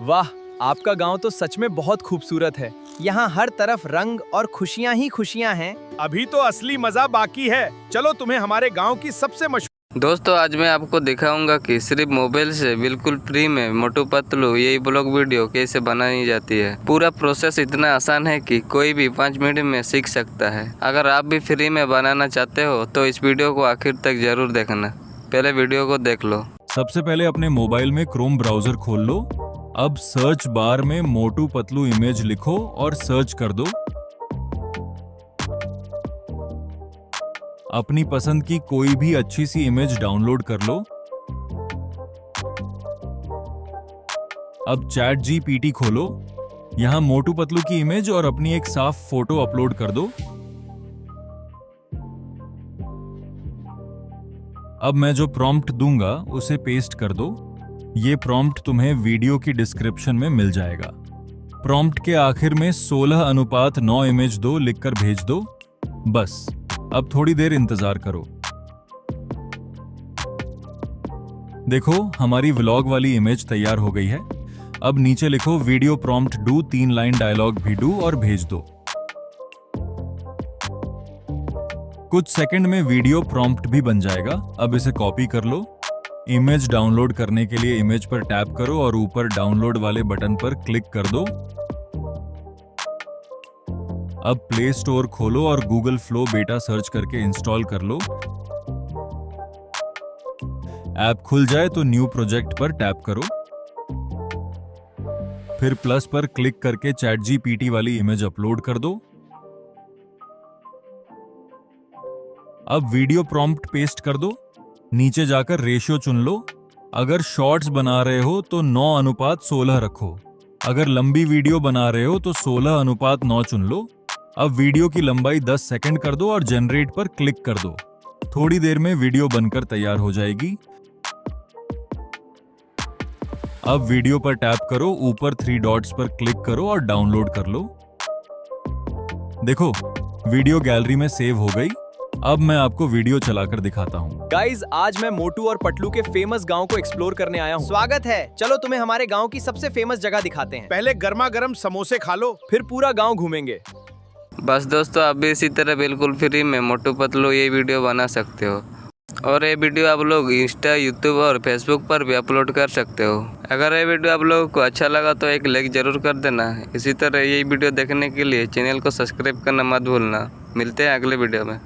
वाह, आपका गांव तो सच में बहुत खूबसूरत है। यहाँ हर तरफ रंग और खुशियाँ ही खुशियाँ हैं। अभी तो असली मजा बाकी है। चलो तुम्हें हमारे गांव की सबसे मशहूर। दोस्तों आज मैं आपको दिखाऊंगा कि सिर्फ मोबाइल से बिल्कुल फ्री में मोटू पतलू यही ब्लॉग वीडियो कैसे बनाई जाती है। पूरा प्रोसेस इतना आसान है कि कोई भी 5 मिनट में सीख सकता है। अगर आप भी फ्री में बनाना चाहते हो तो इस वीडियो को आखिर तक जरूर देखना। पहले वीडियो को देख लो। सबसे पहले अपने मोबाइल में क्रोम ब्राउजर खोल लो। अब सर्च बार में मोटू पतलू इमेज लिखो और सर्च कर दो। अपनी पसंद की कोई भी अच्छी सी इमेज डाउनलोड कर लो। अब चैट जीपीटी खोलो। यहां मोटू पतलू की इमेज और अपनी एक साफ फोटो अपलोड कर दो। अब मैं जो प्रॉम्प्ट दूंगा उसे पेस्ट कर दो। ये प्रॉम्प्ट तुम्हें वीडियो की डिस्क्रिप्शन में मिल जाएगा। प्रॉम्प्ट के आखिर में 16:9 इमेज दो लिखकर भेज दो। बस अब थोड़ी देर इंतजार करो। देखो हमारी व्लॉग वाली इमेज तैयार हो गई है। अब नीचे लिखो video prompt do 3 line dialogue भी डू और भेज दो। कुछ सेकंड में वीडियो प्रॉम्प्ट भी बन जाएगा। अब इसे कॉपी कर लो। इमेज डाउनलोड करने के लिए इमेज पर टैप करो और ऊपर डाउनलोड वाले बटन पर क्लिक कर दो। अब प्ले स्टोर खोलो और गूगल फ्लो बेटा सर्च करके इंस्टॉल कर लो। ऐप खुल जाए तो न्यू प्रोजेक्ट पर टैप करो। फिर प्लस पर क्लिक करके चैट जीपीटी वाली इमेज अपलोड कर दो। अब वीडियो प्रॉम्प्ट पेस्ट कर दो। नीचे जाकर रेशियो चुन लो। अगर शॉर्ट्स बना रहे हो तो 9:16 रखो। अगर लंबी वीडियो बना रहे हो तो 16:9 चुन लो। अब वीडियो की लंबाई 10 सेकंड कर दो और जनरेट पर क्लिक कर दो। थोड़ी देर में वीडियो बनकर तैयार हो जाएगी। अब वीडियो पर टैप करो, ऊपर 3 डॉट्स पर क्लिक करो और डाउनलोड कर लो। देखो वीडियो गैलरी में सेव हो गई। अब मैं आपको वीडियो चलाकर दिखाता हूँ। गाइज, आज मैं मोटू और पतलू के फेमस गांव को एक्सप्लोर करने आया हूँ। स्वागत है। चलो तुम्हें हमारे गांव की सबसे फेमस जगह दिखाते हैं। पहले गर्मा गर्म समोसे खा लो। फिर पूरा गांव घूमेंगे। बस दोस्तों आप भी इसी तरह बिल्कुल फ्री में मोटू पतलू ये वीडियो बना सकते हो। और ये वीडियो आप लोग इंस्टा, यूट्यूब और फेसबुक पर भी अपलोड कर सकते हो। अगर ये वीडियो आप लोगों को अच्छा लगा तो एक लाइक जरूर कर देना। इसी तरह यही वीडियो देखने के लिए चैनल को सब्सक्राइब करना मत भूलना। मिलते हैं अगले वीडियो में।